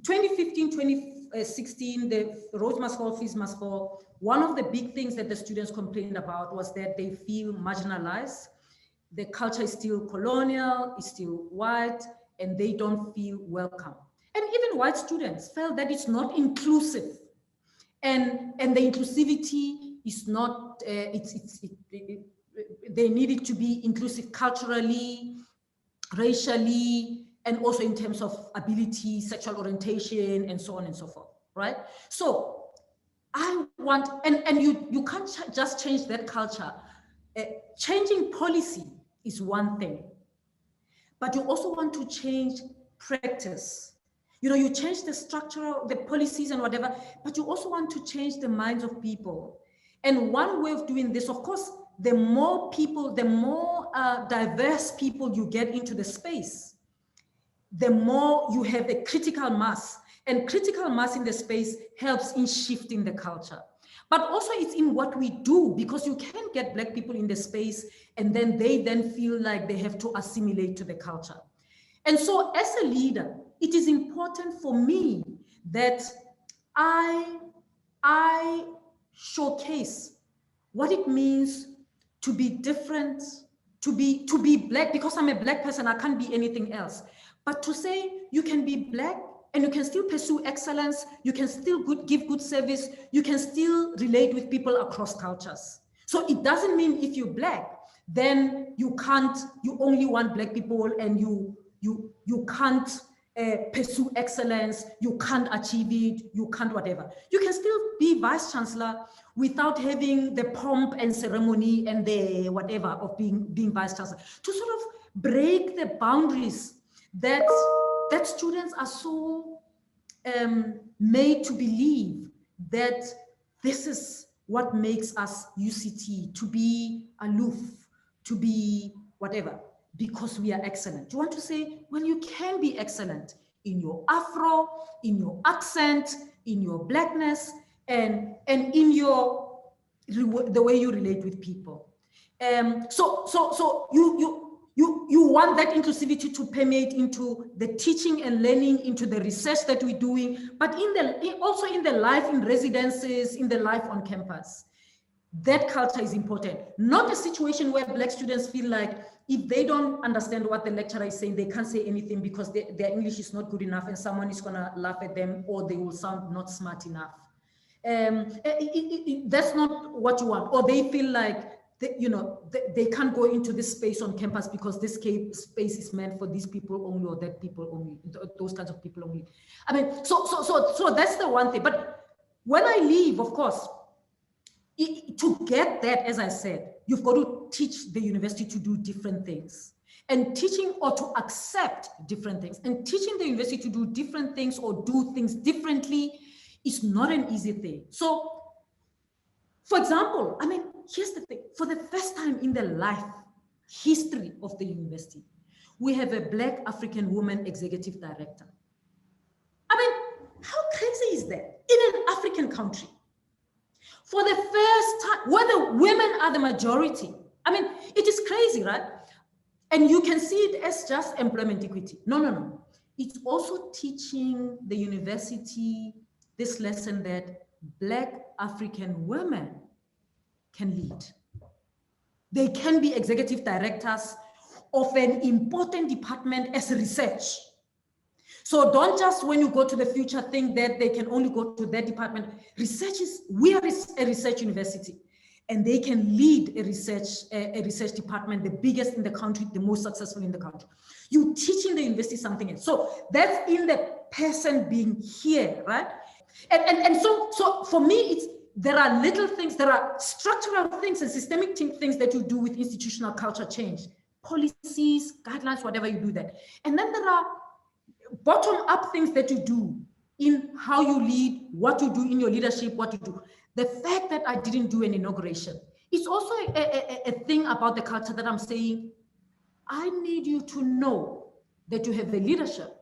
2015, 2016, the roads must fall, fees must fall. One of the big things that the students complained about was that they feel marginalized. The culture is still colonial, it's still white, and they don't feel welcome. And even white students felt that it's not inclusive. And the inclusivity is not, they need it to be inclusive culturally, racially, and also in terms of ability, sexual orientation, and so on and so forth, right? So I want, and you can't just change that culture. Changing policy is one thing, but you also want to change practice. You know, you change the structure, the policies and whatever, but you also want to change the minds of people. And one way of doing this, of course, the more people, the more diverse people you get into the space, the more you have a critical mass. And critical mass in the space helps in shifting the culture. But also it's in what we do, because you can get Black people in the space and then they then feel like they have to assimilate to the culture. And so as a leader, it is important for me that I showcase what it means to be different, to be Black, because I'm a Black person, I can't be anything else. But to say you can be Black and you can still pursue excellence, you can still give good service, you can still relate with people across cultures. So it doesn't mean if you're Black, then you only want Black people and you can't pursue excellence, you can't achieve it, you can't whatever. You can still be Vice Chancellor without having the pomp and ceremony and the whatever of being Vice Chancellor, to sort of break the boundaries that students are so made to believe that this is what makes us UCT, to be aloof, to be whatever, because we are excellent. You want to say, well, you can be excellent in your Afro, in your accent, in your Blackness, and in the way you relate with people. So you want that inclusivity to permeate into the teaching and learning, into the research that we're doing, but also in the life in residences, in the life on campus. That culture is important. Not a situation where Black students feel like if they don't understand what the lecturer is saying, they can't say anything because their English is not good enough and someone is gonna laugh at them or they will sound not smart enough. That's not what you want. Or they feel like they can't go into this space on campus because this space is meant for these people only or that people only, those kinds of people only. I mean, so that's the one thing. But when I leave, of course, to get that, as I said, you've got to teach the university to do different things, and teaching or to accept different things, and teaching the university to do different things or do things differently is not an easy thing. So, for example, I mean, here's the thing. For the first time in the life history of the university, we have a Black African woman executive director. I mean, how crazy is that in an African country? For the first time, where the women are the majority. I mean, it is crazy, right? And you can see it as just employment equity. No. It's also teaching the university this lesson that Black African women can lead. They can be executive directors of an important department as research. So don't just, when you go to the future, think that they can only go to that department. We are a research university, and they can lead a research department, the biggest in the country, the most successful in the country. You teaching the university something else. So that's in the person being here, right? And so for me, there are little things, there are structural things and systemic things that you do with institutional culture change, policies, guidelines, whatever you do that. And then there are bottom-up things that you do in how you lead, what you do in your leadership, what you do. The fact that I didn't do an inauguration, it's also a thing about the culture that I'm saying, I need you to know that you have a leadership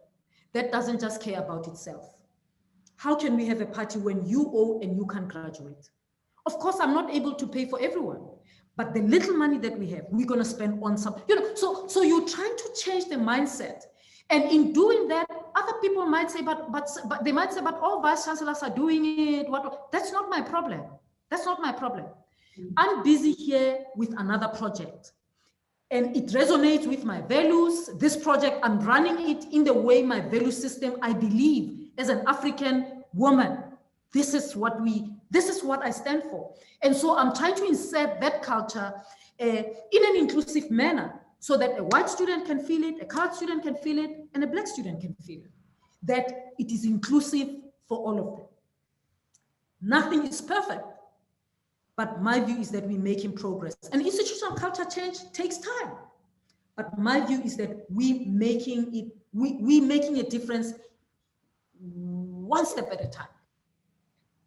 that doesn't just care about itself. How can we have a party when you owe and you can't graduate? Of course, I'm not able to pay for everyone, but the little money that we have, we're going to spend on some, so you're trying to change the mindset. And in doing that, other people might say, but they might say, but all vice chancellors are doing it. What? That's not my problem. That's not my problem. I'm busy here with another project, and it resonates with my values. This project, I'm running it in the way my value system, I believe as an African woman, this is what I stand for. And so I'm trying to insert that culture in an inclusive manner, so that a white student can feel it, a colored student can feel it, and a black student can feel it, that it is inclusive for all of them. Nothing is perfect, but my view is that we're making progress. And institutional culture change takes time. But my view is that we're making a difference one step at a time.